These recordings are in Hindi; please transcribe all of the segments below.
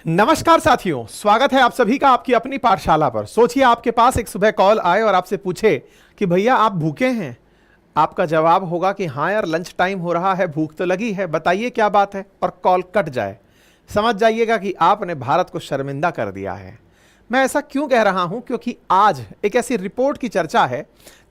नमस्कार साथियों, स्वागत है आप सभी का आपकी अपनी पाठशाला पर। सोचिए आपके पास एक सुबह कॉल आए और आपसे पूछे कि भैया आप भूखे हैं। आपका जवाब होगा कि हाँ यार, लंच टाइम हो रहा है, भूख तो लगी है, बताइए क्या बात है, और कॉल कट जाए। समझ जाइएगा कि आपने भारत को शर्मिंदा कर दिया है। मैं ऐसा क्यों कह रहा हूं? क्योंकि आज एक ऐसी रिपोर्ट की चर्चा है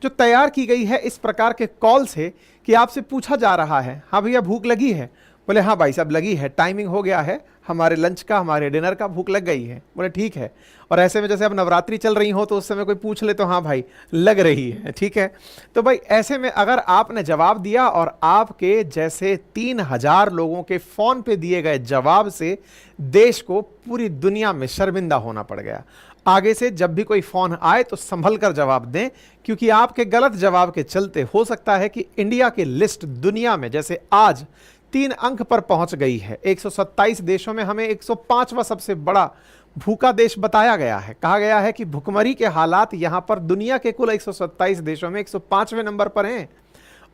जो तैयार की गई है इस प्रकार के कॉल से कि आपसे पूछा जा रहा है, हाँ भैया भूख लगी है? बोले हाँ भाई साहब लगी है, टाइमिंग हो गया है, हमारे लंच का, हमारे डिनर का, भूख लग गई है। बोले ठीक है। और ऐसे में जैसे अब नवरात्रि चल रही हो तो उस समय कोई पूछ ले तो हाँ भाई लग रही है, ठीक है। तो भाई ऐसे में अगर आपने जवाब दिया और आपके जैसे 3000 लोगों के फोन पे दिए गए जवाब से देश को पूरी दुनिया में शर्मिंदा होना पड़ गया। आगे से जब भी कोई फोन आए तो संभल कर जवाब दें, क्योंकि आपके गलत जवाब के चलते हो सकता है कि इंडिया की लिस्ट दुनिया में जैसे आज 3 अंक पर पहुंच गई है। 127 देशों में हमें 105वां सबसे बड़ा भूखा देश बताया गया है। कहा गया है कि भुखमरी के हालात यहां पर दुनिया के कुल 127 देशों में 105वें नंबर पर हैं।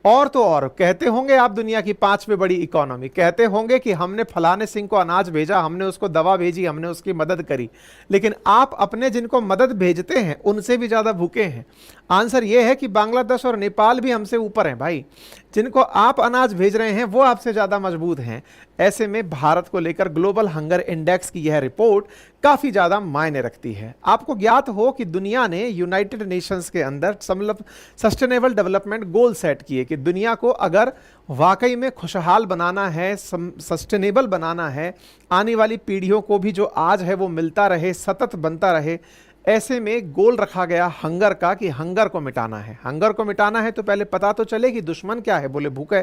और तो और कहते होंगे आप दुनिया की 5वीं बड़ी इकोनॉमी, कहते होंगे कि हमने फलाने सिंह को अनाज भेजा, हमने उसको दवा भेजी, हमने उसकी मदद करी, लेकिन आप अपने जिनको मदद भेजते हैं उनसे भी ज्यादा भूखे हैं। आंसर यह है कि बांग्लादेश और नेपाल भी हमसे ऊपर हैं भाई। जिनको आप अनाज भेज रहे हैं वो आपसे ज्यादा मजबूत हैं। ऐसे में भारत को लेकर ग्लोबल हंगर इंडेक्स की यह रिपोर्ट काफी ज्यादा मायने रखती है। आपको ज्ञात हो कि दुनिया ने यूनाइटेड नेशंस के अंदर सस्टेनेबल डेवलपमेंट गोल सेट किए कि दुनिया को अगर वाकई में खुशहाल बनाना है, सस्टेनेबल बनाना है, आने वाली पीढ़ियों को भी जो आज है वो मिलता रहे, सतत बनता रहे, ऐसे में गोल रखा गया हंगर का कि हंगर को मिटाना है। हंगर को मिटाना है तो पहले पता तो चले कि दुश्मन क्या है। बोले भूख है,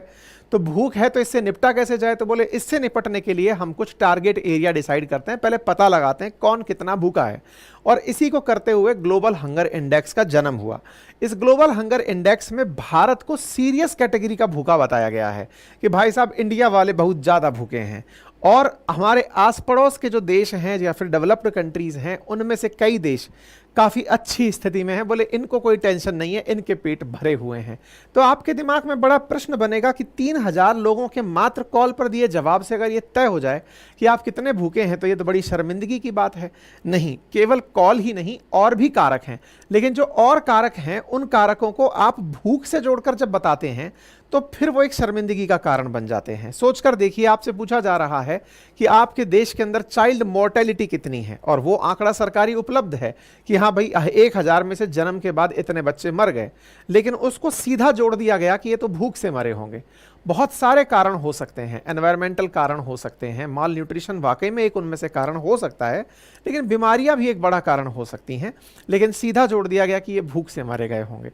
तो भूख है तो इससे निपटा कैसे जाए? तो बोले इससे निपटने के लिए हम कुछ टारगेट एरिया डिसाइड करते हैं, पहले पता लगाते हैं कौन कितना भूखा है, और इसी को करते हुए ग्लोबल हंगर इंडेक्स का जन्म हुआ। इस ग्लोबल हंगर इंडेक्स में भारत को सीरियस कैटेगरी का भूखा बताया गया है कि भाई साहब इंडिया वाले बहुत ज्यादा भूखे हैं, और हमारे आस पड़ोस के जो देश हैं या फिर डेवलप्ड कंट्रीज हैं उनमें से कई देश काफ़ी अच्छी स्थिति में हैं। बोले इनको कोई टेंशन नहीं है, इनके पेट भरे हुए हैं। तो आपके दिमाग में बड़ा प्रश्न बनेगा कि 3000 लोगों के मात्र कॉल पर दिए जवाब से अगर ये तय हो जाए कि आप कितने भूखे हैं तो ये तो बड़ी शर्मिंदगी की बात है। नहीं, केवल कॉल ही नहीं, और भी कारक हैं, लेकिन जो और कारक हैं उन कारकों को आप भूख से जोड़कर जब बताते हैं तो फिर वो एक शर्मिंदगी का कारण बन जाते हैं। सोचकर देखिए, आपसे पूछा जा रहा है कि आपके देश के अंदर चाइल्ड मोर्टेलिटी कितनी है, और वो आंकड़ा सरकारी उपलब्ध है कि हाँ भाई 1000 में से जन्म के बाद इतने बच्चे मर गए, लेकिन उसको सीधा जोड़ दिया गया कि ये तो भूख से मरे होंगे। बहुत सारे कारण हो सकते हैं, एनवायरमेंटल कारण हो सकते हैं, माल न्यूट्रिशन वाकई में एक उनमें से कारण हो सकता है, लेकिन बीमारियां भी एक बड़ा कारण हो सकती हैं, लेकिन सीधा जोड़ दिया गया कि ये भूख से मारे गए होंगे।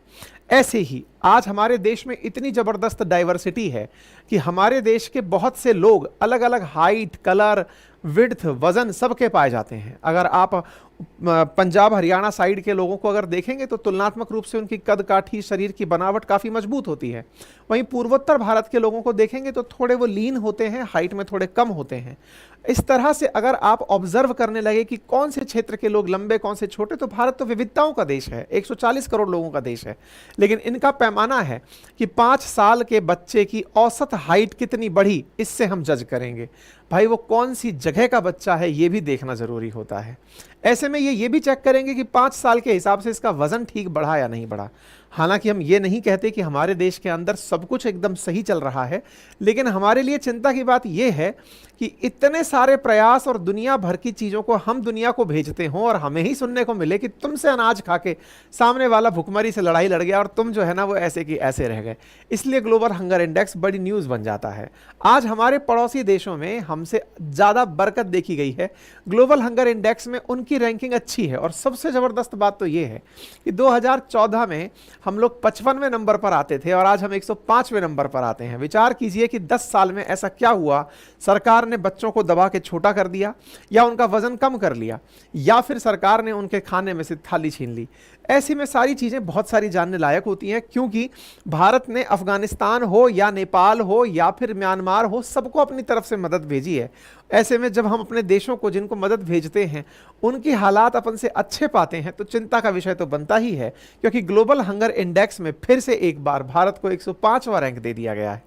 ऐसे ही आज हमारे देश में इतनी जबरदस्त डाइवर्सिटी है कि हमारे देश के बहुत से लोग अलग अलग हाइट, कलर, विड्थ, वजन सबके पाए जाते हैं। अगर आप पंजाब हरियाणा साइड के लोगों को अगर देखेंगे तो तुलनात्मक रूप से उनकी कद काठी, शरीर की बनावट काफ़ी मजबूत होती है। वहीं पूर्वोत्तर भारत के लोगों को देखेंगे तो थोड़े वो लीन होते हैं, हाइट में थोड़े कम होते हैं। इस तरह से अगर आप ऑब्जर्व करने लगे कि कौन से क्षेत्र के लोग लंबे, कौन से छोटे, तो भारत तो विविधताओं का देश है, 140 करोड़ लोगों का देश है, लेकिन इनका पैमाना है कि 5 साल के बच्चे की औसत हाइट कितनी बढ़ी, इससे हम जज करेंगे। भाई वो कौन सी जगह का बच्चा है ये भी देखना जरूरी होता है। ऐसे में ये भी चेक करेंगे कि 5 साल के हिसाब से इसका वजन ठीक बढ़ा या नहीं बढ़ा। हालांकि हम ये नहीं कहते कि हमारे देश के अंदर सब कुछ एकदम सही चल रहा है, लेकिन हमारे लिए चिंता की बात यह है कि इतने सारे प्रयास और दुनिया भर की चीज़ों को हम दुनिया को भेजते हों और हमें ही सुनने को मिले कि तुमसे अनाज खा के सामने वाला भुखमरी से लड़ाई लड़ गया और तुम जो है ना वो ऐसे की ऐसे रह गए। इसलिए ग्लोबल हंगर इंडेक्स बड़ी न्यूज़ बन जाता है। आज हमारे पड़ोसी देशों में हमसे ज़्यादा बरकत देखी गई है। ग्लोबल हंगर इंडेक्स में उनकी रैंकिंग अच्छी है, और सबसे ज़बरदस्त बात तो ये है कि 2014 में हम लोग 55वें नंबर पर आते थे और आज हम 105वें नंबर पर आते हैं। विचार कीजिए कि 10 साल में ऐसा क्या हुआ? सरकार ने बच्चों को दबा के छोटा कर दिया, या उनका वजन कम कर लिया, या फिर सरकार ने उनके खाने में से थाली छीन ली। ऐसी में सारी चीज़ें बहुत सारी जानने लायक होती हैं, क्योंकि भारत ने अफगानिस्तान हो या नेपाल हो या फिर म्यांमार हो, सबको अपनी तरफ से मदद भेजी है। ऐसे में जब हम अपने देशों को जिनको मदद भेजते हैं उनकी हालात अपन से अच्छे पाते हैं तो चिंता का विषय तो बनता ही है, क्योंकि ग्लोबल हंगर इंडेक्स में फिर से एक बार भारत को 105वां रैंक दे दिया गया है।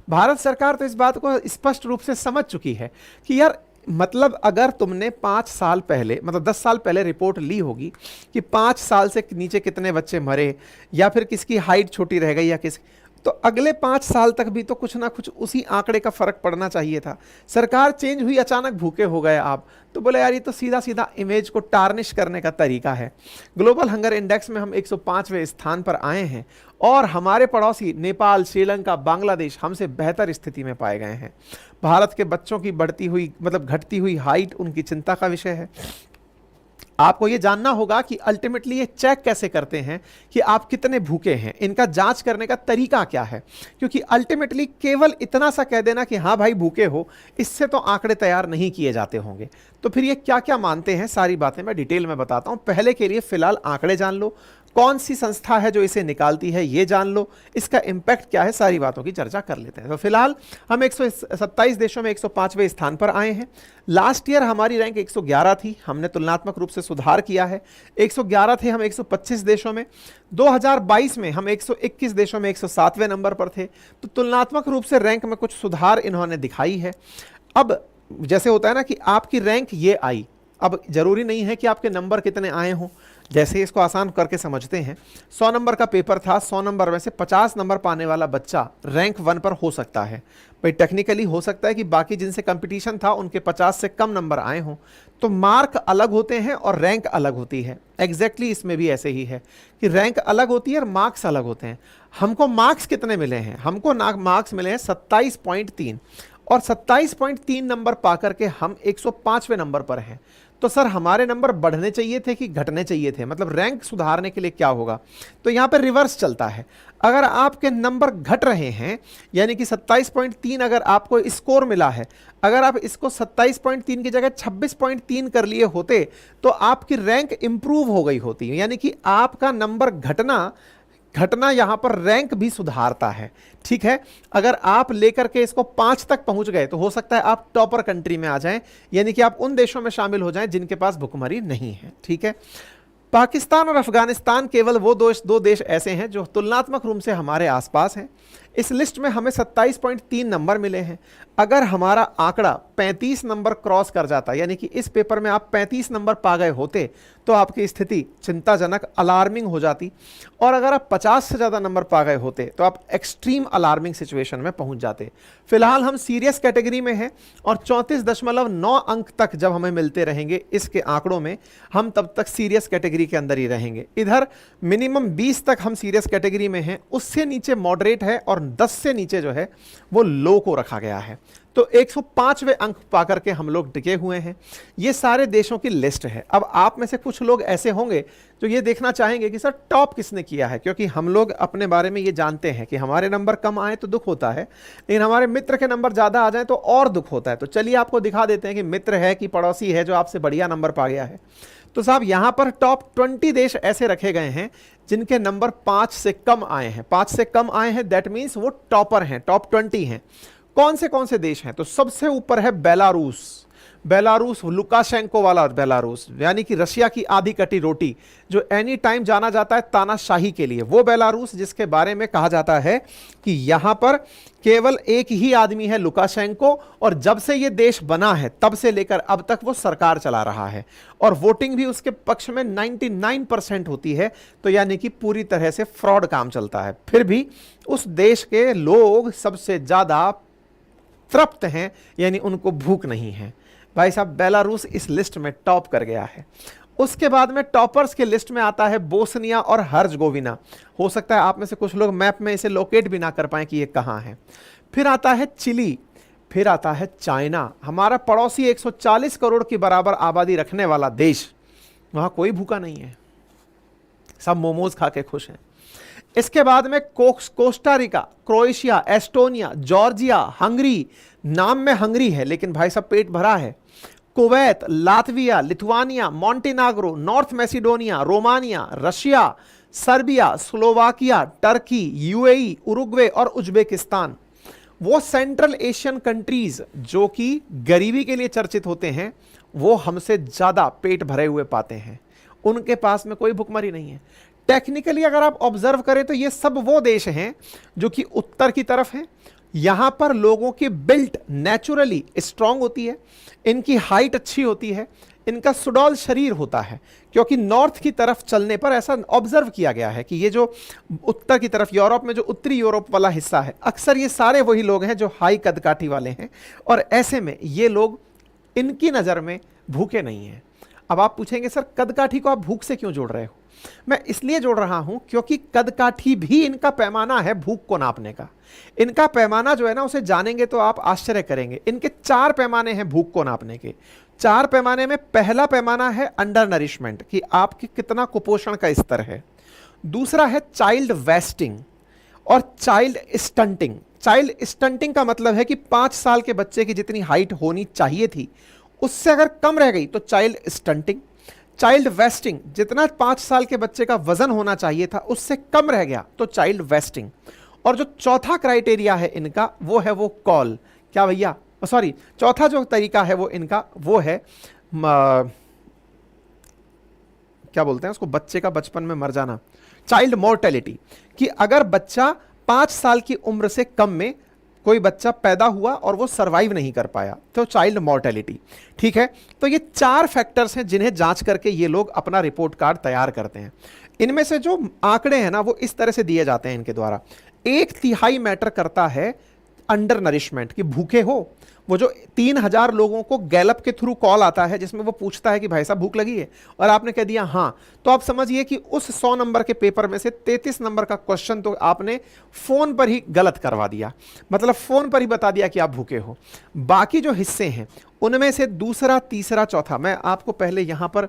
भारत सरकार तो इस बात को स्पष्ट रूप से समझ चुकी है कि यार मतलब अगर तुमने 5 साल पहले, मतलब 10 साल पहले रिपोर्ट ली होगी कि 5 साल से नीचे कितने बच्चे मरे, या फिर किसकी हाइट छोटी रह गई, या किस, तो अगले 5 साल तक भी तो कुछ ना कुछ उसी आंकड़े का फर्क पड़ना चाहिए था। सरकार चेंज हुई, अचानक भूखे हो गए आप, तो बोले यार ये तो सीधा सीधा इमेज को टार्निश करने का तरीका है। ग्लोबल हंगर इंडेक्स में हम 105वें स्थान पर आए हैं और हमारे पड़ोसी नेपाल, श्रीलंका, बांग्लादेश हमसे बेहतर स्थिति में पाए गए हैं। भारत के बच्चों की बढ़ती हुई, मतलब घटती हुई हाइट उनकी चिंता का विषय है। आपको यह जानना होगा कि अल्टीमेटली ये चेक कैसे करते हैं कि आप कितने भूखे हैं, इनका जांच करने का तरीका क्या है, क्योंकि अल्टीमेटली केवल इतना सा कह देना कि हाँ भाई भूखे हो, इससे तो आंकड़े तैयार नहीं किए जाते होंगे। तो फिर ये क्या क्या मानते हैं, सारी बातें मैं डिटेल में बताता हूं। पहले के लिए फिलहाल आंकड़े जान लो, कौन सी संस्था है जो इसे निकालती है ये जान लो, इसका इंपैक्ट क्या है, सारी बातों की चर्चा कर लेते हैं। तो फिलहाल हम 127 देशों में 105वें स्थान पर आए हैं। लास्ट ईयर हमारी रैंक 111 थी, हमने तुलनात्मक रूप से सुधार किया है। 111 थे हम 125 देशों में। 2022 में हम 121 देशों में 107वें नंबर पर थे। तो तुलनात्मक रूप से रैंक में कुछ सुधार इन्होंने दिखाई है। अब जैसे होता है ना कि आपकी रैंक ये आई, अब जरूरी नहीं है कि आपके नंबर कितने आए हों। जैसे इसको आसान करके समझते हैं, 100 नंबर का पेपर था, 100 नंबर में से 50 नंबर पाने वाला बच्चा रैंक 1 पर हो सकता है। भाई टेक्निकली हो सकता है कि बाकी जिनसे कंपटीशन था उनके 50 से कम नंबर आए हों। तो मार्क अलग होते हैं और रैंक अलग होती है। एग्जैक्टली इसमें भी ऐसे ही है कि रैंक अलग होती है और मार्क्स अलग होते हैं। हमको मार्क्स कितने मिले हैं, हमको मार्क्स मिले हैं 27.3, और 27.3 नंबर पाकर के हम 105वें नंबर पर हैं। तो सर हमारे नंबर बढ़ने चाहिए थे कि घटने चाहिए थे, मतलब रैंक सुधारने के लिए क्या होगा? तो यहां पर रिवर्स चलता है। अगर आपके नंबर घट रहे हैं, यानी कि 27.3 अगर आपको स्कोर मिला है, अगर आप इसको 27.3 की जगह 26.3 कर लिए होते तो आपकी रैंक इंप्रूव हो गई होती, यानी कि आपका नंबर घटना यहां पर रैंक भी सुधारता है। ठीक है, अगर आप लेकर के इसको 5 तक पहुंच गए तो हो सकता है आप टॉपर कंट्री में आ जाएं, यानी कि आप उन देशों में शामिल हो जाएं जिनके पास भुखमरी नहीं है। ठीक है, पाकिस्तान और अफगानिस्तान केवल वो दो देश ऐसे हैं जो तुलनात्मक रूप से हमारे आसपास हैं। इस लिस्ट में हमें 27.3 नंबर मिले हैं। अगर हमारा आंकड़ा 35 नंबर क्रॉस कर जाता, यानी कि इस पेपर में आप 35 नंबर पा गए होते, तो आपकी स्थिति चिंताजनक, अलार्मिंग हो जाती। और अगर आप 50 से ज़्यादा नंबर पा गए होते तो आप एक्सट्रीम अलार्मिंग सिचुएशन में पहुंच जाते। फिलहाल हम सीरियस कैटेगरी में हैं और 34.9 अंक तक जब हमें मिलते रहेंगे इसके आंकड़ों में, हम तब तक सीरियस कैटेगरी के अंदर ही रहेंगे। इधर मिनिमम 20 तक हम सीरियस कैटेगरी में हैं, उससे नीचे मॉडरेट है और 10 से नीचे जो है वो लो को रखा गया है। तो 105वें अंक पाकर के हम लोग टिके हुए हैं। ये सारे देशों की लिस्ट है। अब आप में से कुछ लोग ऐसे होंगे जो ये देखना चाहेंगे कि सर टॉप किसने किया है, क्योंकि हम लोग अपने बारे में ये जानते हैं कि हमारे नंबर कम आए तो दुख होता है, लेकिन हमारे मित्र के नंबर ज़्यादा आ जाए तो और दुख होता है। तो चलिए आपको दिखा देते हैं कि मित्र है कि पड़ोसी है जो आपसे बढ़िया नंबर पा गया है। तो साहब यहां पर टॉप 20 देश ऐसे रखे गए हैं जिनके नंबर 5 से कम आए हैं। 5 से कम आए हैं, दैट मीन्स वो टॉपर हैं, टॉप 20 हैं। कौन से देश हैं? तो सबसे ऊपर है बेलारूस, लुकाशेंको वाला बेलारूस, यानी कि रशिया की आधी कटी रोटी, जो एनी टाइम जाना जाता है तानाशाही के लिए, वो बेलारूस, जिसके बारे में कहा जाता है कि यहां पर केवल एक ही आदमी है, लुकाशेंको, और जब से ये देश बना है तब से लेकर अब तक वो सरकार चला रहा है और वोटिंग भी उसके पक्ष में 99% होती है। तो यानी कि पूरी तरह से फ्रॉड काम चलता है। फिर भी उस देश के लोग सबसे ज्यादा तृप्त हैं, यानी उनको भूख नहीं है। भाई साहब बेलारूस इस लिस्ट में टॉप कर गया है। उसके बाद में टॉपर्स के लिस्ट में आता है बोस्निया और हर्जगोविना। हो सकता है आप में से कुछ लोग मैप में इसे लोकेट भी ना कर पाए कि ये कहाँ है। फिर आता है चिली, फिर आता है चाइना, हमारा पड़ोसी 140 करोड़ की बराबर आबादी रखने वाला देश। वहां कोई भूखा नहीं है, सब मोमोज खा के खुश हैं। इसके बाद में Costa Rica, Croatia, Estonia, Georgia, Hungary, नाम में हंगरी है लेकिन भाई साहब पेट भरा है, Kuwait, Latvia, Lithuania, Montenegro, North Macedonia, Romania, Russia, Serbia, Slovakia, Turkey, UAE, Uruguay और उज्बेकिस्तान। वो सेंट्रल एशियन कंट्रीज जो कि गरीबी के लिए चर्चित होते हैं, वो हमसे ज्यादा पेट भरे हुए पाते हैं, उनके पास में कोई भुखमरी नहीं है। टेक्निकली अगर आप ऑब्जर्व करें तो ये सब वो देश हैं जो कि उत्तर की तरफ हैं, यहां पर लोगों की बिल्ट नेचुरली स्ट्रांग होती है, इनकी हाइट अच्छी होती है, इनका सुडौल शरीर होता है, क्योंकि नॉर्थ की तरफ चलने पर ऐसा ऑब्जर्व किया गया है कि ये जो उत्तर की तरफ यूरोप में जो उत्तरी यूरोप वाला हिस्सा है, अक्सर ये सारे वही लोग हैं जो हाई कदकाठी वाले हैं, और ऐसे में ये लोग इनकी नज़र में भूखे नहीं हैं। अब आप पूछेंगे सर कदकाठी को आप भूख से क्यों जोड़ रहे हो? मैं इसलिए जोड़ रहा हूं क्योंकि कदकाठी भी इनका पैमाना है भूख को नापने का। इनका पैमाना जो है ना, उसे जानेंगे तो आप आश्चर्य करेंगे। इनके 4 पैमाने हैं भूख को नापने के। 4 पैमाने में पहला पैमाना है अंडर नरिशमेंट, कि आपके कितना कुपोषण का स्तर है। दूसरा है चाइल्ड वेस्टिंग और चाइल्ड स्टंटिंग। चाइल्ड स्टंटिंग का मतलब है कि 5 साल के बच्चे की जितनी हाइट होनी चाहिए थी उससे अगर कम रह गई तो चाइल्ड स्टंटिंग। चाइल्ड वेस्टिंग, जितना 5 साल के बच्चे का वजन होना चाहिए था उससे कम रह गया तो चाइल्ड वेस्टिंग। और जो चौथा क्राइटेरिया है इनका वो है वो कॉल। क्या भैया, सॉरी, चौथा जो तरीका है वो इनका वो है क्या बोलते हैं उसको, बच्चे का बचपन में मर जाना, चाइल्ड मोर्टेलिटी। कि अगर बच्चा 5 साल की उम्र से कम में कोई बच्चा पैदा हुआ और वो सरवाइव नहीं कर पाया तो चाइल्ड मोर्टेलिटी। ठीक है, तो ये 4 फैक्टर्स हैं जिन्हें जांच करके ये लोग अपना रिपोर्ट कार्ड तैयार करते हैं। इनमें से जो आंकड़े हैं ना वो इस तरह से दिए जाते हैं इनके द्वारा। 1/3 मैटर करता है अंडर नरिशमेंट, कि भूखे हो। वो जो 3000 लोगों को गैलप के थ्रू कॉल आता है जिसमें वो पूछता है कि भाई साहब भूख लगी है, और आपने कह दिया हाँ, तो आप समझिए कि उस 100 नंबर के पेपर में से 33 नंबर का क्वेश्चन तो आपने फोन पर ही गलत करवा दिया, मतलब फोन पर ही बता दिया कि आप भूखे हो। बाकी जो हिस्से हैं उनमें से दूसरा, तीसरा, चौथा, मैं आपको पहले यहां पर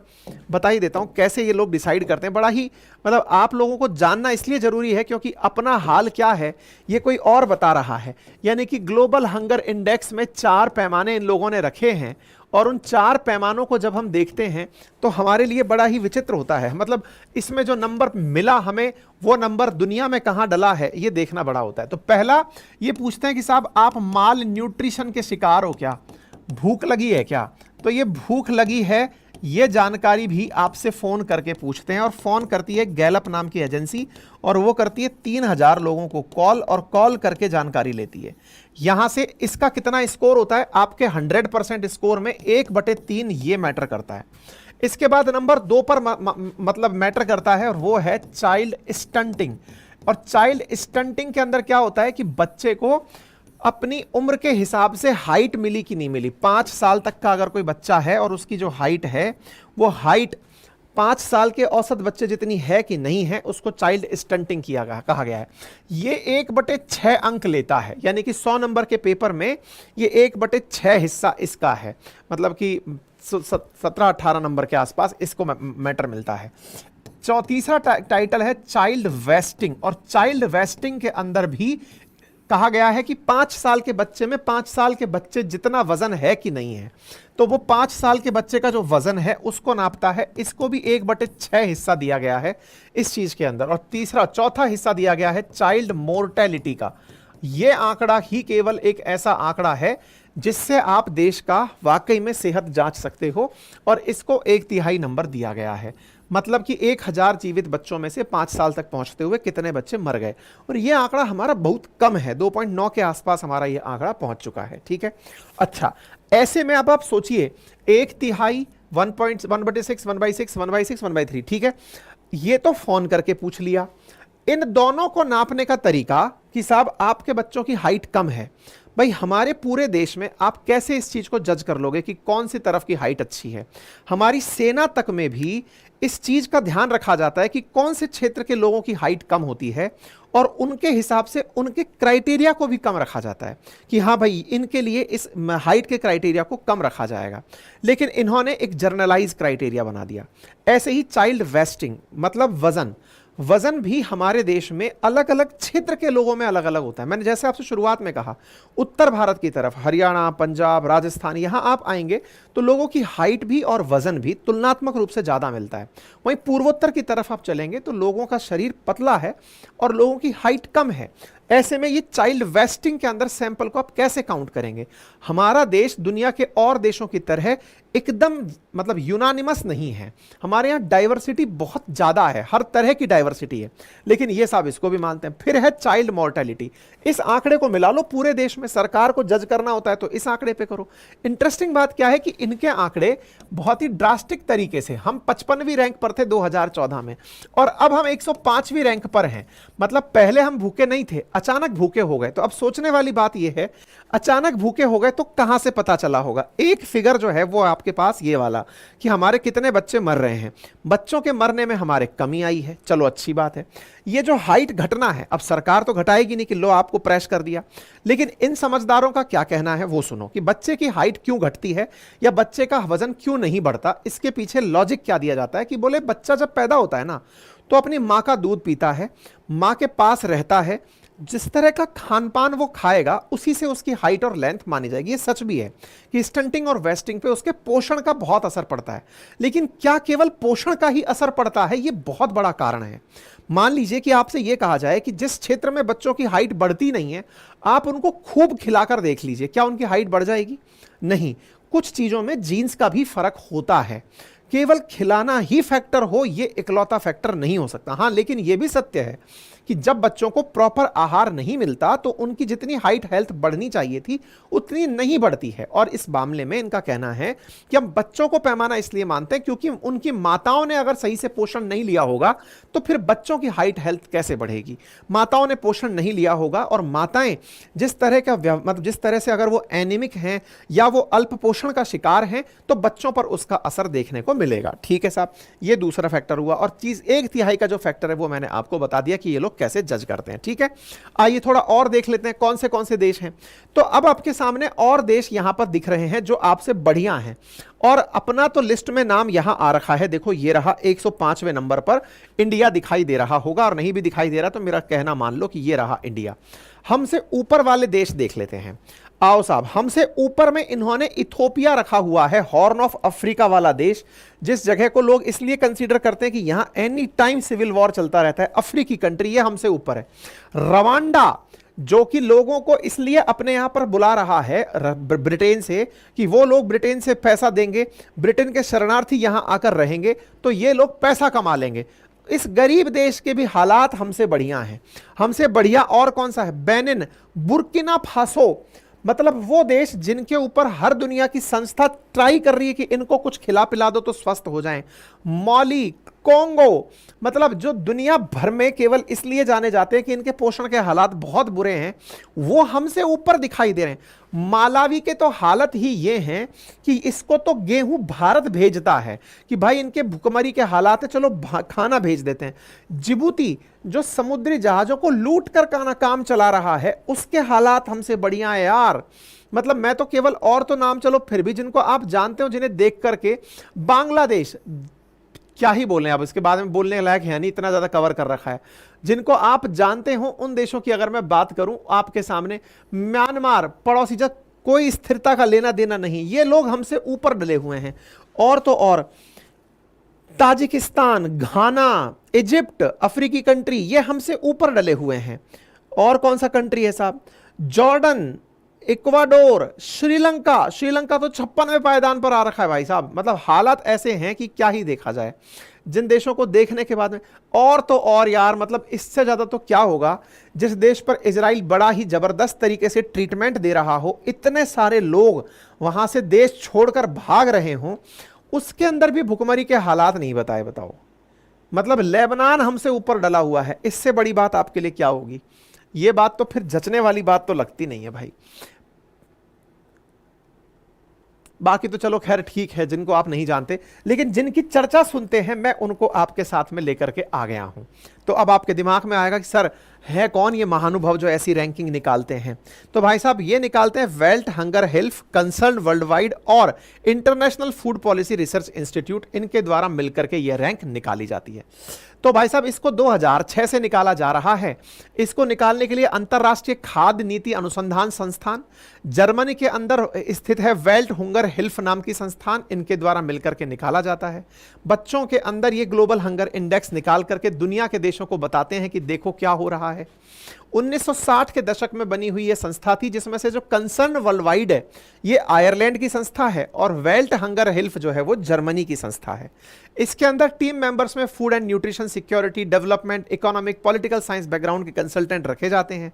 बता ही देता हूं कैसे ये लोग डिसाइड करते हैं। बड़ा ही मतलब आप लोगों को जानना इसलिए जरूरी है क्योंकि अपना हाल क्या है ये कोई और बता रहा है। यानी कि ग्लोबल हंगर इंडेक्स में 4 पैमाने इन लोगों ने रखे हैं, और उन 4 पैमानों को जब हम देखते हैं तो हमारे लिए बड़ा ही विचित्र होता है। मतलब इसमें जो नंबर मिला हमें वो नंबर दुनिया में कहां डला है ये देखना बड़ा होता है। तो पहला ये पूछते हैं कि साहब आप माल न्यूट्रिशन के शिकार हो क्या, भूख लगी है क्या? तो ये भूख लगी है ये जानकारी भी आपसे फोन करके पूछते हैं, और फोन करती है गैलप नाम की एजेंसी, और वो करती है 3000 लोगों को कॉल, और कॉल करके जानकारी लेती है। यहां से इसका कितना स्कोर होता है, आपके 100% स्कोर में 1/3 ये मैटर करता है। इसके बाद नंबर 2 पर मतलब मैटर करता है, और वो है चाइल्ड स्टंटिंग। और चाइल्ड स्टंटिंग के अंदर क्या होता है कि बच्चे को अपनी उम्र के हिसाब से हाइट मिली कि नहीं मिली। 5 साल तक का अगर कोई बच्चा है और उसकी जो हाइट है वो हाइट 5 साल के औसत बच्चे जितनी है कि नहीं है, उसको चाइल्ड स्टंटिंग कहा गया है। ये 1/6 अंक लेता है, यानी कि 100 नंबर के पेपर में ये 1/6 हिस्सा इसका है, मतलब कि 17-18 नंबर के आसपास इसको मैटर मिलता है। तीसरा टाइटल है चाइल्ड वेस्टिंग, और चाइल्ड वेस्टिंग के अंदर भी कहा गया है कि 5 साल के बच्चे में 5 साल के बच्चे जितना वजन है कि नहीं है, तो वो 5 साल के बच्चे का जो वजन है उसको नापता है। इसको भी 1/6 हिस्सा दिया गया है इस चीज के अंदर। और चौथा हिस्सा दिया गया है चाइल्ड मोर्टेलिटी का। ये आंकड़ा ही केवल एक ऐसा आंकड़ा है जिससे आप देश का वाकई में सेहत जांच सकते हो, और इसको 1/3 नंबर दिया गया है। मतलब कि 1000 जीवित बच्चों में से 5 साल तक पहुंचते हुए कितने बच्चे मर गए, और यह आंकड़ा हमारा बहुत कम है, 2.9 के आसपास हमारा यह आंकड़ा पहुंच चुका है। ठीक है, अच्छा, ऐसे में अब आप सोचिए 1/3, 1/6, 1/6, 1/6, 1/3, ठीक है, ये तो फोन करके पूछ लिया। इन दोनों को नापने का तरीका कि साहब आपके बच्चों की हाइट कम है, भाई हमारे पूरे देश में आप कैसे इस चीज को जज कर लोगे कि कौन सी तरफ की हाइट अच्छी है? हमारी सेना तक में भी इस चीज का ध्यान रखा जाता है कि कौन से क्षेत्र के लोगों की हाइट कम होती है, और उनके हिसाब से उनके क्राइटेरिया को भी कम रखा जाता है कि हाँ भाई इनके लिए इस हाइट के क्राइटेरिया को कम रखा जाएगा। लेकिन इन्होंने एक जर्नलाइज क्राइटेरिया बना दिया। ऐसे ही चाइल्ड वेस्टिंग मतलब वजन भी हमारे देश में अलग अलग क्षेत्र के लोगों में अलग अलग होता है। मैंने जैसे आपसे शुरुआत में कहा, उत्तर भारत की तरफ हरियाणा, पंजाब, राजस्थान, यहां आप आएंगे तो लोगों की हाइट भी और वजन भी तुलनात्मक रूप से ज़्यादा मिलता है। वहीं पूर्वोत्तर की तरफ आप चलेंगे तो लोगों का शरीर पतला है और लोगों की हाइट कम है। ऐसे में ये चाइल्ड वेस्टिंग के अंदर सैंपल को आप कैसे काउंट करेंगे? हमारा देश दुनिया के और देशों की तरह एकदम मतलब यूनानिमस नहीं है, हमारे यहाँ डाइवर्सिटी बहुत ज्यादा है, हर तरह की डाइवर्सिटी है, लेकिन ये साहब इसको भी मानते हैं। फिर है चाइल्ड मोर्टेलिटी, इस आंकड़े को मिला लो पूरे देश में, सरकार को जज करना होता है तो इस आंकड़े पे करो। इंटरेस्टिंग बात क्या है कि इनके आंकड़े बहुत ही ड्रास्टिक तरीके से, हम 55वीं रैंक पर थे 2014 में और अब हम 105वीं रैंक पर हैं। मतलब पहले हम भूखे नहीं थे, अचानक भूखे हो गए। तो अब सोचने वाली बात यह है, अचानक भूखे हो गए तो कहां से पता चला होगा? एक फिगर जो है वो आपके पास ये वाला कि हमारे कितने बच्चे मर रहे हैं, बच्चों के मरने में हमारे कमी आई है, चलो अच्छी बात है। ये जो हाइट घटना है, अब सरकार तो घटाएगी नहीं कि लो आपको प्रेस कर दिया, लेकिन इन समझदारों का क्या कहना है वो सुनो कि बच्चे की हाइट क्यों घटती है या बच्चे का वजन क्यों नहीं बढ़ता। इसके पीछे लॉजिक क्या दिया जाता है कि बोले बच्चा जब पैदा होता है ना तो अपनी मां का दूध पीता है, मां के पास रहता है, जिस तरह का खान पान वो खाएगा उसी से उसकी हाइट और लेंथ मानी जाएगी। ये सच भी है कि स्टंटिंग और वेस्टिंग पे उसके पोषण का बहुत असर पड़ता है, लेकिन क्या केवल पोषण का ही असर पड़ता है? ये बहुत बड़ा कारण है। मान लीजिए कि आपसे यह कहा जाए कि जिस क्षेत्र में बच्चों की हाइट बढ़ती नहीं है, आप उनको खूब खिलाकर देख लीजिए, क्या उनकी हाइट बढ़ जाएगी? नहीं। कुछ चीजों में जीन्स का भी फर्क होता है, केवल खिलाना ही फैक्टर हो ये इकलौता फैक्टर नहीं हो सकता। हां, लेकिन यह भी सत्य है कि जब बच्चों को प्रॉपर आहार नहीं मिलता तो उनकी जितनी हाइट हेल्थ बढ़नी चाहिए थी उतनी नहीं बढ़ती है। और इस मामले में इनका कहना है कि हम बच्चों को पैमाना इसलिए मानते हैं क्योंकि उनकी माताओं ने अगर सही से पोषण नहीं लिया होगा तो फिर बच्चों की हाइट हेल्थ कैसे बढ़ेगी? माताओं ने पोषण नहीं लिया होगा और माताएं जिस तरह का मतलब जिस तरह से अगर वो एनीमिक हैं या वो अल्प पोषण का शिकार हैं तो बच्चों पर उसका असर देखने को मिलेगा। ठीक है साहब, ये दूसरा फैक्टर हुआ। और चीज 1/3 का जो फैक्टर है वो मैंने आपको बता दिया कि ये लोग कैसे जज करते हैं। ठीक है, आइए थोड़ा और देख लेते हैं कौन से देश हैं। तो अब आपके सामने और देश यहां पर दिख रहे हैं जो आपसे बढ़िया हैं, और अपना तो लिस्ट में नाम यहां आ रखा है। देखो ये रहा 105वें नंबर पर इंडिया दिखाई दे रहा होगा, और नहीं भी दिखाई दे रहा तो मेरा कहना मान लो कि ये रहा इंडिया। हमसे ऊपर वाले देश देख लेते हैं। आओ साहब, हमसे ऊपर में इन्होंने इथोपिया रखा हुआ है, हॉर्न ऑफ अफ्रीका वाला देश, जिस जगह को लोग इसलिए कंसीडर करते हैं कि यहां एनी टाइम सिविल वॉर चलता रहता है। अफ्रीकी कंट्री, ये हमसे ऊपर है। रवांडा, जो कि लोगों को इसलिए अपने यहां पर बुला रहा है ब्रिटेन से कि वो लोग ब्रिटेन से पैसा देंगे, ब्रिटेन के शरणार्थी यहां आकर रहेंगे तो ये लोग पैसा कमा लेंगे। इस गरीब देश के भी हालात हमसे बढ़िया हैं। हमसे बढ़िया और कौन सा है? बेनिन, बुर्किना फासो, मतलब वो देश जिनके ऊपर हर दुनिया की संस्था ट्राई कर रही है कि इनको कुछ खिला पिला दो तो स्वस्थ हो जाएं। माली, कोंगो, मतलब जो दुनिया भर में केवल इसलिए जाने जाते हैं कि इनके पोषण के हालात बहुत बुरे हैं, वो हमसे ऊपर दिखाई दे रहे हैं। मालावी के तो हालत ही ये हैं कि इसको तो गेहूं भारत भेजता है कि भाई इनके भुखमरी के हालात है, चलो खाना भेज देते हैं। जिबूती, जो समुद्री जहाजों को लूट कर काम चला रहा है, उसके हालात हमसे बढ़िया है यार। मतलब मैं तो केवल और तो नाम चलो फिर भी जिनको आप जानते हो, जिन्हें देख करके। बांग्लादेश, क्या ही बोलें, अब इसके बारे में बोलने लायक है नहीं, इतना ज्यादा कवर कर रखा है। जिनको आप जानते हो उन देशों की अगर मैं बात करूं आपके सामने, म्यांमार, पड़ोसी, जब कोई स्थिरता का लेना देना नहीं, ये लोग हमसे ऊपर डले हुए हैं। और तो और ताजिकिस्तान, घाना, इजिप्ट, अफ्रीकी कंट्री, ये हमसे ऊपर डले हुए हैं। और कौन सा कंट्री है साहब? Jordan, Ecuador, Sri Lanka. श्रीलंका तो 56वें पायदान पर आ रखा है भाई साहब। मतलब हालात ऐसे हैं कि क्या ही देखा जाए जिन देशों को देखने के बाद में। और तो और यार, मतलब इससे ज्यादा तो क्या होगा, जिस देश पर इजराइल बड़ा ही जबरदस्त तरीके से ट्रीटमेंट दे रहा हो, इतने सारे लोग वहां से देश छोड़कर भाग रहे हों, उसके अंदर भी भुखमरी के हालात नहीं बताए। बताओ, मतलब लेबनान हमसे ऊपर डला हुआ है, इससे बड़ी बात आपके लिए क्या होगी? ये बात तो फिर जचने वाली बात तो लगती नहीं है भाई। बाकी तो चलो खैर ठीक है, जिनको आप नहीं जानते, लेकिन जिनकी चर्चा सुनते हैं मैं उनको आपके साथ में लेकर के आ गया हूं। तो अब आपके दिमाग में आएगा कि सर है कौन ये महानुभाव जो ऐसी रैंकिंग निकालते हैं? तो भाई साहब ये निकालते हैं world hunger health concern world wide और international food policy research institute, इनके द्वारा मिलकर के ये रैंक निकाली जाती है। तो भाई साहब इसको 2006 से निकाला जा रहा है। इसको निकालने के लिए अंतरराष्ट्रीय खाद्य नीति अनुसंधान संस्थान, जर्मनी के अंदर स्थित है वर्ल्ड हंगर हेल्थ नाम की संस्थान, इनके द्वारा मिलकर के निकाला जाता है। बच्चों के अंदर ये ग्लोबल हंगर इंडेक्स निकाल करके दुनिया के देशों को बताते हैं कि देखो क्या हो रहा है। 1960 के दशक में बनी हुई यह संस्था थी, जिसमें से जो कंसर्न वर्ल्ड वाइड है ये आयरलैंड की संस्था है और वेल्ट हंगर हिल्फ जो है वो जर्मनी की संस्था है। इसके अंदर टीम मेंबर्स में food and nutrition, security, development, economic, political science background के कंसल्टेंट रखे जाते हैं।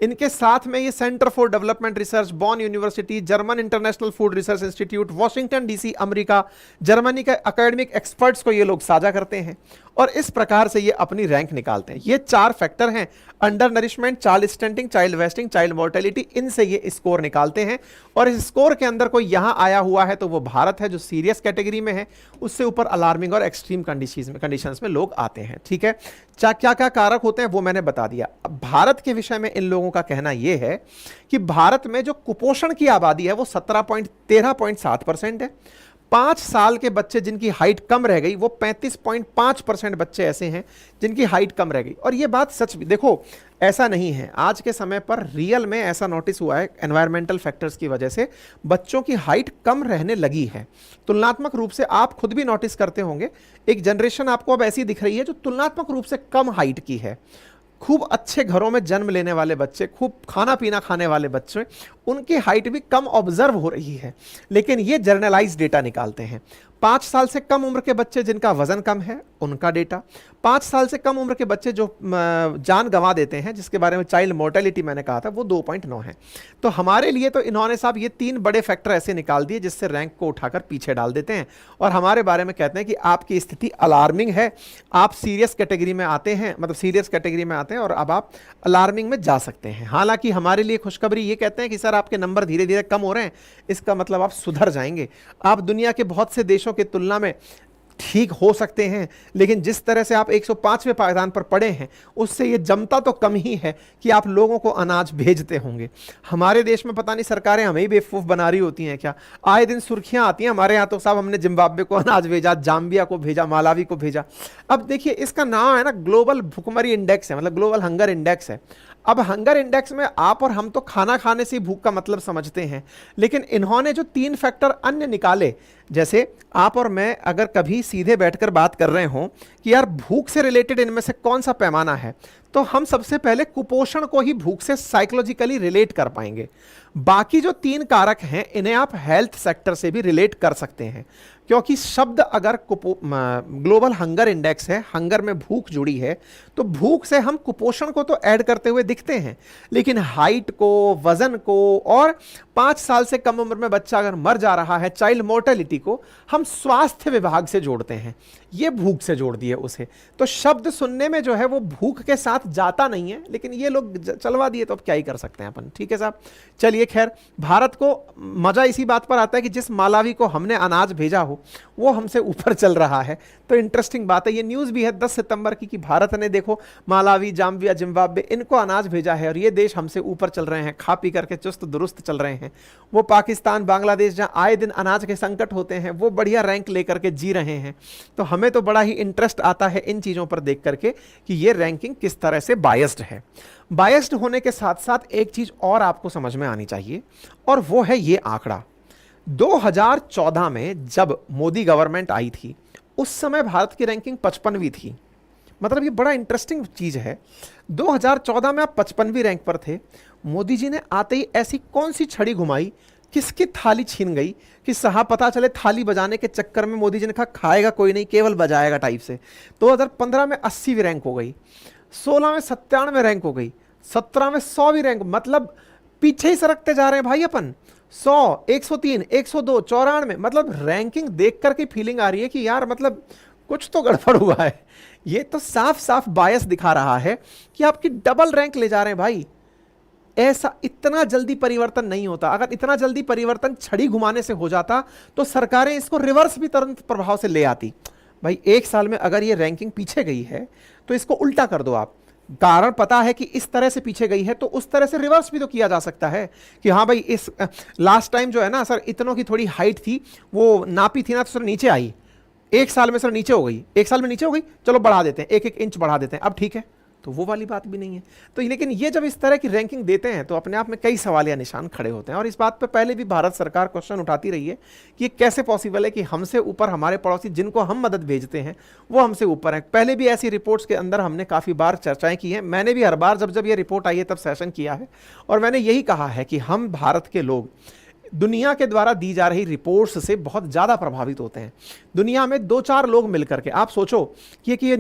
इनके साथ में ये centre for development research, Bonn university, German international food research institute, Washington DC America, Germany के एकेडमिक एक्सपर्ट्स को ये लोग साझा करते हैं और इस प्रकार से ये अपनी रैंक निकालते हैं। ये 4 फैक्टर हैं, under nourishment, child stunting, child wasting, child mortality, इनसे ये स्कोर निकालते हैं और इस स्कोर के अंदर कोई यहां आया हुआ है तो वो भारत है जो सीरियस कैटेगरी में है, उससे ऊपर अलार्मिंग और एक्सट्रीम कंडीशंस में लोग आते हैं। ठीक है, क्या क्या कारक होते हैं वो मैंने बता दिया। अब भारत के विषय में इन लोगों का कहना यह है कि भारत में जो कुपोषण की आबादी है वो 13.7% है। 5 साल के बच्चे जिनकी हाइट कम रह गई वो 35.5% बच्चे ऐसे हैं जिनकी हाइट कम रह गई। और ये बात सच भी, देखो ऐसा नहीं है, आज के समय पर रियल में ऐसा नोटिस हुआ है एनवायरमेंटल फैक्टर्स की वजह से बच्चों की हाइट कम रहने लगी है। तुलनात्मक रूप से आप खुद भी नोटिस करते होंगे, एक जनरेशन आपको अब ऐसी दिख रही है जो तुलनात्मक रूप से कम हाइट की है। खूब अच्छे घरों में जन्म लेने वाले बच्चे, खूब खाना पीना खाने वाले बच्चे, उनकी हाइट भी कम ऑब्जर्व हो रही है। लेकिन ये जर्नलाइज डेटा निकालते हैं। 5 साल से कम उम्र के बच्चे जिनका वजन कम है उनका डेटा, 5 साल से कम उम्र के बच्चे जो जान गंवा देते हैं, जिसके बारे में चाइल्ड मोर्टेलिटी मैंने कहा था, वो 2.9 है। तो हमारे लिए तो इन्होंने साहब ये 3 बड़े फैक्टर ऐसे निकाल दिए जिससे रैंक को उठाकर पीछे डाल देते हैं और हमारे बारे में कहते हैं कि आपकी स्थिति अलार्मिंग है, आप सीरियस कैटेगरी में आते हैं, मतलब सीरियस कैटेगरी में आते हैं और अब आप अलार्मिंग में जा सकते हैं। हालांकि हमारे लिए खुशखबरी ये कहते हैं कि सर आपके नंबर धीरे धीरे कम हो रहे हैं, इसका मतलब आप सुधर जाएंगे, आप दुनिया के बहुत से देशों की तुलना में ठीक हो सकते हैं, लेकिन जिस तरह से आप 105वें पायदान पर पड़े हैं उससे ये जमता तो कम ही है कि आप लोगों को अनाज भेजते होंगे। हमारे देश में पता नहीं सरकारें हमें ही बेवकूफ़ बना रही होती हैं क्या, आए दिन सुर्खियां आती हैं हमारे यहाँ तो साहब हमने जिम्बाब्वे को अनाज भेजा, जाम्बिया को भेजा, मालावी को भेजा। अब देखिए इसका नाम है ना ग्लोबल भुखमरी इंडेक्स है, मतलब ग्लोबल हंगर इंडेक्स है। अब हंगर इंडेक्स में आप और हम तो खाना खाने से भूख का मतलब समझते हैं, लेकिन इन्होंने जो 3 फैक्टर अन्य निकाले, जैसे आप और मैं अगर कभी सीधे बैठकर बात कर रहे हों कि यार भूख से रिलेटेड इनमें से कौन सा पैमाना है, तो हम सबसे पहले कुपोषण को ही भूख से साइकोलॉजिकली रिलेट कर पाएंगे। बाकी जो 3 कारक हैं इन्हें आप हेल्थ सेक्टर से भी रिलेट कर सकते हैं, क्योंकि शब्द अगर ग्लोबल हंगर इंडेक्स है, हंगर में भूख जुड़ी है, तो भूख से हम कुपोषण को तो ऐड करते हुए दिखते हैं, लेकिन हाइट को, वजन को और 5 साल से कम उम्र में बच्चा अगर मर जा रहा है, चाइल्ड मोर्टेलिटी को हम स्वास्थ्य विभाग से जोड़ते हैं, ये भूख से जोड़ दिए उसे। तो शब्द सुनने में जो है वो भूख के साथ जाता नहीं है, लेकिन ये लोग चलवा दिए तो अब क्या ही कर सकते हैं अपन। ठीक है साहब, चलिए खैर, भारत को मजा इसी बात पर आता है कि जिस मालावी को हमने अनाज भेजा हो वो हमसे ऊपर चल रहा है। तो इंटरेस्टिंग बात है, ये न्यूज़ भी है 10 सितंबर की कि भारत ने देखो मालावी, जाम्बिया, जिम्बाब्वे इनको अनाज भेजा है और ये देश हमसे ऊपर चल रहे हैं, खा पी करके चुस्त दुरुस्त चल रहे हैं। वो पाकिस्तान, बांग्लादेश जहां आए दिन अनाज के संकट होते हैं वो बढ़िया रैंक लेकर के जी रहे हैं। तो हमें तो बड़ा ही इंटरेस्ट आता है इन चीज़ों पर देख करके कि ये रैंकिंग किस तरह से बायस्ड है। बायस्ड होने के साथ साथ एक चीज़ और आपको समझ में आनी चाहिए और वो है ये आंकड़ा। 2014 में जब मोदी गवर्नमेंट आई थी उस समय भारत की रैंकिंग 55वीं थी। मतलब ये बड़ा इंटरेस्टिंग चीज़ है, 2014 में आप 55वीं रैंक पर थे, मोदी जी ने आते ही ऐसी कौन सी छड़ी घुमाई, किसकी थाली छीन गई कि साहब पता चले थाली बजाने के चक्कर में मोदी जी ने कहा खाएगा कोई नहीं केवल बजाएगा टाइप से। 2015 में 80वीं रैंक हो गई, 16 में 97 रैंक हो गई, 17 में 100वीं रैंक। मतलब पीछे ही सरकते जा रहे हैं भाई अपन, 100, 103, 102, 94। मतलब रैंकिंग देख करके फीलिंग आ रही है कि यार मतलब कुछ तो गड़बड़ हुआ है। ये तो साफ साफ बायस दिखा रहा है कि आपकी डबल रैंक ले जा रहे हैं भाई। ऐसा इतना जल्दी परिवर्तन नहीं होता। अगर इतना जल्दी परिवर्तन छड़ी घुमाने से हो जाता तो सरकारें इसको रिवर्स भी तुरंत प्रभाव से ले आती। भाई 1 साल में अगर ये रैंकिंग पीछे गई है तो इसको उल्टा कर दो आप। कारण पता है कि इस तरह से पीछे गई है तो उस तरह से रिवर्स भी तो किया जा सकता है कि हाँ भाई इस लास्ट टाइम जो है ना सर इतनों की थोड़ी हाइट थी वो नापी थी ना तो सर नीचे आई, 1 साल में सर नीचे हो गई, 1 साल में नीचे हो गई, चलो बढ़ा देते हैं, 1-1 इंच बढ़ा देते हैं, अब ठीक है। तो वो वाली बात भी नहीं है। तो लेकिन ये जब इस तरह की रैंकिंग देते हैं तो अपने आप में कई सवालिया निशान खड़े होते हैं, और इस बात पे पहले भी भारत सरकार क्वेश्चन उठाती रही है कि ये कैसे पॉसिबल है कि हमसे ऊपर हमारे पड़ोसी जिनको हम मदद भेजते हैं वो हमसे ऊपर हैं। पहले भी ऐसी रिपोर्ट्स के अंदर हमने काफ़ी बार चर्चाएं की हैं, मैंने भी हर बार जब जब ये रिपोर्ट आई है तब सेशन किया है, और मैंने यही कहा है कि हम भारत के लोग दुनिया के द्वारा दी जा रही रिपोर्ट्स से बहुत ज़्यादा प्रभावित होते हैं। दुनिया में 2-4 लोग मिलकर के, आप सोचो कि ये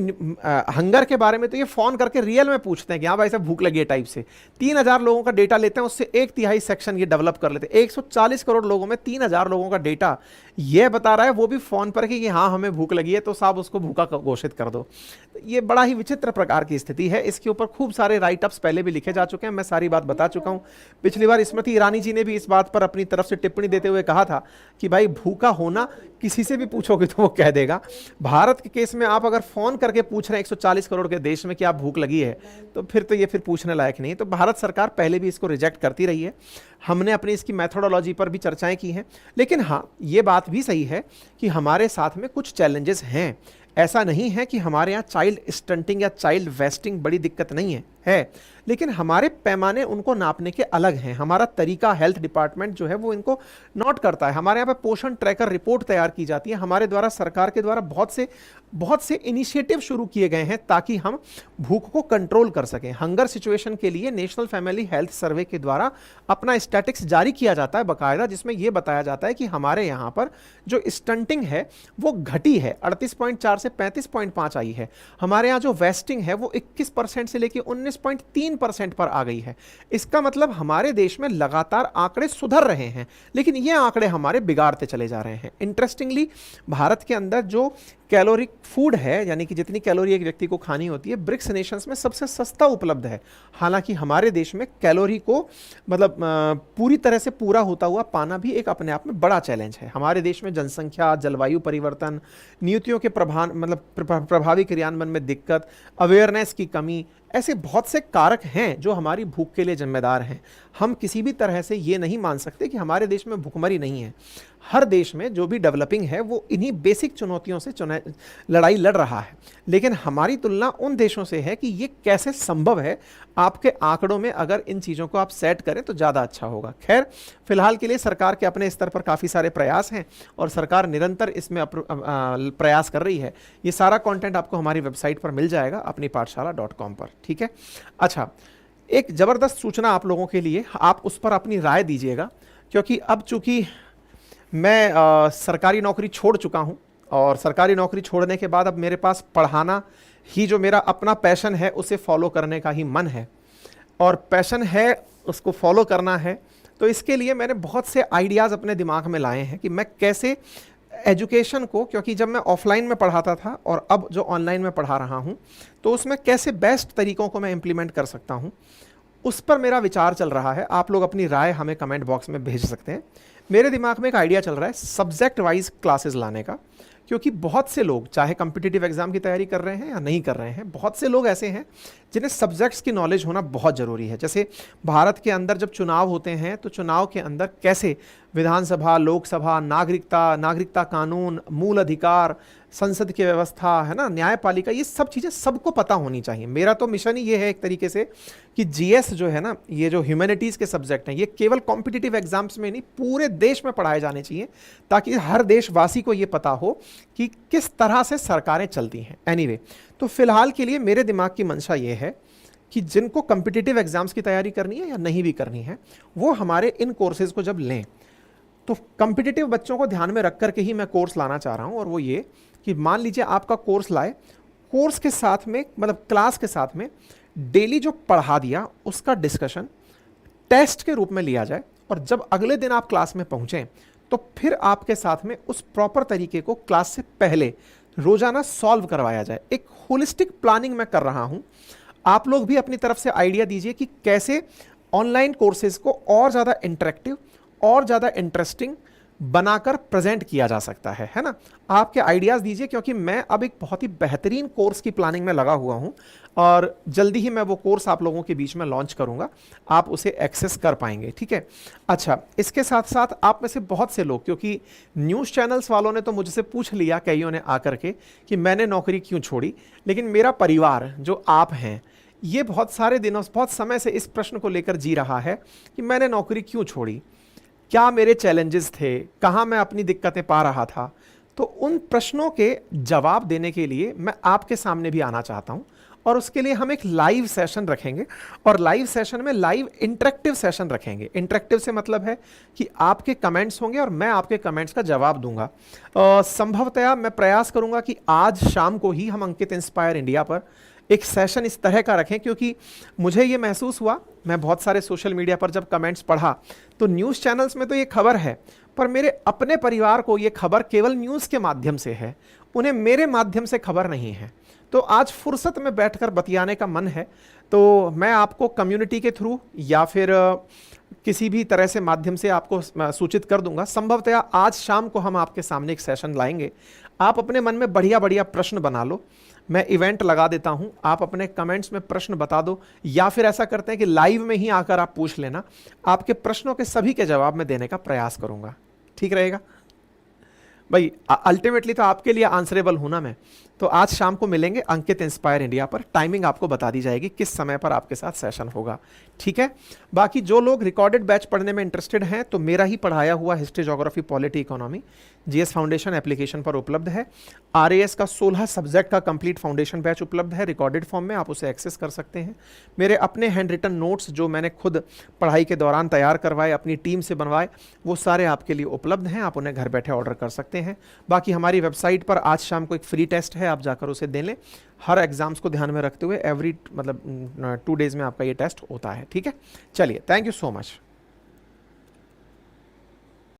हंगर के बारे में तो ये फ़ोन करके रियल में पूछते हैं कि हाँ भाई साहब भूख लगी है टाइप से, 3000 लोगों का डेटा लेते हैं, उससे 1/3 सेक्शन ये डेवलप कर लेते हैं। 140 करोड़ लोगों में 3000 लोगों का डेटा ये बता रहा है, वो भी फ़ोन पर कि हाँ हमें भूख लगी है, तो साहब उसको भूखा घोषित कर दो। ये बड़ा ही विचित्र प्रकार की स्थिति है। इसके ऊपर खूब सारे राइटअप्स पहले भी लिखे जा चुके हैं, मैं सारी बात बता चुका हूँ। पिछली बार स्मृति ईरानी जी ने भी इस बात पर अपनी तरफ से टिप्पणी देते हुए कहा था कि भाई भूखा होना किसी से भी पूछोगे तो वो कह देगा। भारत के केस में आप अगर फोन करके पूछ रहे हैं 140 करोड़ के देश में कि आप भूख लगी है, तो फिर पूछने लायक नहीं। तो भारत सरकार पहले भी इसको रिजेक्ट करती रही है, हमने अपनी इसकी मेथोडोलॉजी पर भी चर्चाएं की हैं। लेकिन हाँ, ये बात भी सही है कि हमारे साथ में कुछ चैलेंजेस हैं। ऐसा नहीं है कि हमारे यहाँ चाइल्ड स्टंटिंग या चाइल्ड वेस्टिंग बड़ी दिक्कत नहीं है, लेकिन हमारे पैमाने उनको नापने के अलग हैं। हमारा तरीका हेल्थ डिपार्टमेंट जो है वो इनको नोट करता है। हमारे यहाँ पे पोषण ट्रैकर रिपोर्ट तैयार की जाती है, हमारे द्वारा सरकार के द्वारा बहुत से इनिशिएटिव शुरू किए गए हैं ताकि हम भूख को कंट्रोल कर सकें। हंगर सिचुएशन के लिए नेशनल फैमिली हेल्थ सर्वे के द्वारा अपना स्टैटिक्स जारी किया जाता है बाकायदा, जिसमें यह बताया जाता है कि हमारे यहाँ पर जो स्टंटिंग है वो घटी है, 38.4 से 35.5 आई है। हमारे यहाँ जो वेस्टिंग है वो 21% से लेकर 19.3% पर आ गई है। इसका मतलब हमारे देश में लगातार आंकड़े सुधर रहे हैं, लेकिन ये आंकड़े हमारे बिगाड़ते चले जा रहे हैं। इंटरेस्टिंगली भारत के अंदर जो कैलोरिक फूड है, यानी कि जितनी कैलोरी एक व्यक्ति को खानी होती है, ब्रिक्स नेशंस में सबसे सस्ता उपलब्ध है। हालांकि हमारे देश में कैलोरी को मतलब पूरी तरह से पूरा होता हुआ पाना भी एक अपने आप में बड़ा चैलेंज है। हमारे देश में जनसंख्या, जलवायु परिवर्तन, नीतियों के प्रभावी क्रियान्वयन में दिक्कत, अवेयरनेस की कमी, ऐसे बहुत से कारक हैं जो हमारी भूख के लिए जिम्मेदार हैं। हम किसी भी तरह से ये नहीं मान सकते कि हमारे देश में भूखमरी नहीं है। हर देश में जो भी डेवलपिंग है वो इन्हीं बेसिक चुनौतियों से लड़ाई लड़ रहा है, लेकिन हमारी तुलना उन देशों से है कि ये कैसे संभव है। आपके आंकड़ों में अगर इन चीज़ों को आप सेट करें तो ज़्यादा अच्छा होगा। खैर, फिलहाल के लिए सरकार के अपने स्तर पर काफ़ी सारे प्रयास हैं और सरकार निरंतर इसमें प्रयास कर रही है। ये सारा कंटेंट आपको हमारी वेबसाइट पर मिल जाएगा, अपनी पाठशाला.com पर। ठीक है, अच्छा, एक ज़बरदस्त सूचना आप लोगों के लिए, आप उस पर अपनी राय दीजिएगा, क्योंकि अब चूंकि मैं सरकारी नौकरी छोड़ चुका हूं और सरकारी नौकरी छोड़ने के बाद अब मेरे पास पढ़ाना ही जो मेरा अपना पैशन है उसे फॉलो करने का ही मन है, और पैशन है उसको फॉलो करना है। तो इसके लिए मैंने बहुत से आइडियाज़ अपने दिमाग में लाए हैं कि मैं कैसे एजुकेशन को, क्योंकि जब मैं ऑफलाइन में पढ़ाता था और अब जो ऑनलाइन में पढ़ा रहा हूं, तो उसमें कैसे बेस्ट तरीकों को मैं इम्प्लीमेंट कर सकता हूं, उस पर मेरा विचार चल रहा है। आप लोग अपनी राय हमें कमेंट बॉक्स में भेज सकते हैं। मेरे दिमाग में एक आइडिया चल रहा है सब्जेक्ट वाइज क्लासेस लाने का, क्योंकि बहुत से लोग चाहे कॉम्पिटिटिव एग्जाम की तैयारी कर रहे हैं या नहीं कर रहे हैं, बहुत से लोग ऐसे हैं जिन्हें सब्जेक्ट्स की नॉलेज होना बहुत ज़रूरी है। जैसे भारत के अंदर जब चुनाव होते हैं तो चुनाव के अंदर कैसे विधानसभा, लोकसभा, नागरिकता कानून, मूल अधिकार, संसद की व्यवस्था है ना, न्यायपालिका, ये सब चीज़ें सबको पता होनी चाहिए। मेरा तो मिशन ही ये है एक तरीके से कि जीएस जो है ना, ये जो ह्यूमैनिटीज़ के सब्जेक्ट हैं, ये केवल कॉम्पिटिटिव एग्जाम्स में नहीं पूरे देश में पढ़ाए जाने चाहिए, ताकि हर देशवासी को ये पता हो कि किस तरह से सरकारें चलती हैं। एनीवे, तो फिलहाल के लिए मेरे दिमाग की मंशा ये है कि जिनको कॉम्पिटिटिव एग्जाम्स की तैयारी करनी है या नहीं भी करनी है, वो हमारे इन कोर्सेज़ को जब लें, तो कॉम्पिटिटिव बच्चों को ध्यान में रख करके ही मैं कोर्स लाना चाह रहा हूँ। और वो ये कि मान लीजिए आपका कोर्स लाए, कोर्स के साथ में मतलब क्लास के साथ में डेली जो पढ़ा दिया उसका डिस्कशन टेस्ट के रूप में लिया जाए, और जब अगले दिन आप क्लास में पहुँचें तो फिर आपके साथ में उस प्रॉपर तरीके को क्लास से पहले रोजाना सॉल्व करवाया जाए। एक होलिस्टिक प्लानिंग मैं कर रहा हूँ। आप लोग भी अपनी तरफ से आइडिया दीजिए कि कैसे ऑनलाइन कोर्सेज को और ज़्यादा इंटरेक्टिव और ज़्यादा इंटरेस्टिंग बनाकर प्रेजेंट किया जा सकता है ना। आपके आइडियाज़ दीजिए, क्योंकि मैं अब एक बहुत ही बेहतरीन कोर्स की प्लानिंग में लगा हुआ हूं और जल्दी ही मैं वो कोर्स आप लोगों के बीच में लॉन्च करूंगा, आप उसे एक्सेस कर पाएंगे। ठीक है, अच्छा, इसके साथ साथ आप में से बहुत से लोग, क्योंकि न्यूज़ चैनल्स वालों ने तो मुझसे पूछ लिया कईयों ने आकर के कि मैंने नौकरी क्यों छोड़ी, लेकिन मेरा परिवार जो आप हैं, ये बहुत सारे दिनों बहुत समय से इस प्रश्न को लेकर जी रहा है कि मैंने नौकरी क्यों छोड़ी, क्या मेरे चैलेंजेस थे, कहाँ मैं अपनी दिक्कतें पा रहा था। तो उन प्रश्नों के जवाब देने के लिए मैं आपके सामने भी आना चाहता हूं, और उसके लिए हम एक लाइव सेशन रखेंगे, और लाइव सेशन में लाइव इंटरेक्टिव सेशन रखेंगे। इंटरेक्टिव से मतलब है कि आपके कमेंट्स होंगे और मैं आपके कमेंट्स का जवाब दूंगा। संभवतया मैं प्रयास करूंगा कि आज शाम को ही हम अंकित इंस्पायर इंडिया पर एक सेशन इस तरह का रखें, क्योंकि मुझे ये महसूस हुआ, मैं बहुत सारे सोशल मीडिया पर जब कमेंट्स पढ़ा तो न्यूज़ चैनल्स में तो ये खबर है, पर मेरे अपने परिवार को ये खबर केवल न्यूज़ के माध्यम से है, उन्हें मेरे माध्यम से खबर नहीं है। तो आज फुर्सत में बैठकर बतियाने का मन है, तो मैं आपको कम्युनिटी के थ्रू या फिर किसी भी तरह से माध्यम से आपको सूचित कर दूंगा। संभवतया आज शाम को हम आपके सामने एक सेशन लाएंगे। आप अपने मन में बढ़िया बढ़िया प्रश्न बना लो, मैं इवेंट लगा देता हूं, आप अपने कमेंट्स में प्रश्न बता दो, या फिर ऐसा करते हैं कि लाइव में ही आकर आप पूछ लेना। आपके प्रश्नों के सभी के जवाब मैं देने का प्रयास करूंगा। ठीक रहेगा भाई? अल्टीमेटली तो आपके लिए आंसरेबल हूं ना मैं। तो आज शाम को मिलेंगे अंकित इंस्पायर इंडिया पर, टाइमिंग आपको बता दी जाएगी किस समय पर आपके साथ सेशन होगा। ठीक है, बाकी जो लोग रिकॉर्डेड बैच पढ़ने में इंटरेस्टेड हैं तो मेरा ही पढ़ाया हुआ history, geography, polity, economy GS foundation application पर उपलब्ध है। आरएएस का 16 सब्जेक्ट का कंप्लीट फाउंडेशन बैच उपलब्ध है रिकॉर्डेड फॉर्म में, आप उसे एक्सेस कर सकते हैं। मेरे अपने हैंड रिटन नोट्स जो मैंने खुद पढ़ाई के दौरान तैयार करवाए, अपनी टीम से बनवाए, वो सारे आपके लिए उपलब्ध हैं, आप उन्हें घर बैठे ऑर्डर कर सकते हैं। बाकी हमारी वेबसाइट पर आज शाम को एक फ्री टेस्ट है, आप जाकर उसे दे लें। हर एग्जाम्स को ध्यान में रखते हुए एवरी 2 डेज में आपका ये टेस्ट होता है। ठीक है, चलिए, थैंक यू सो मच।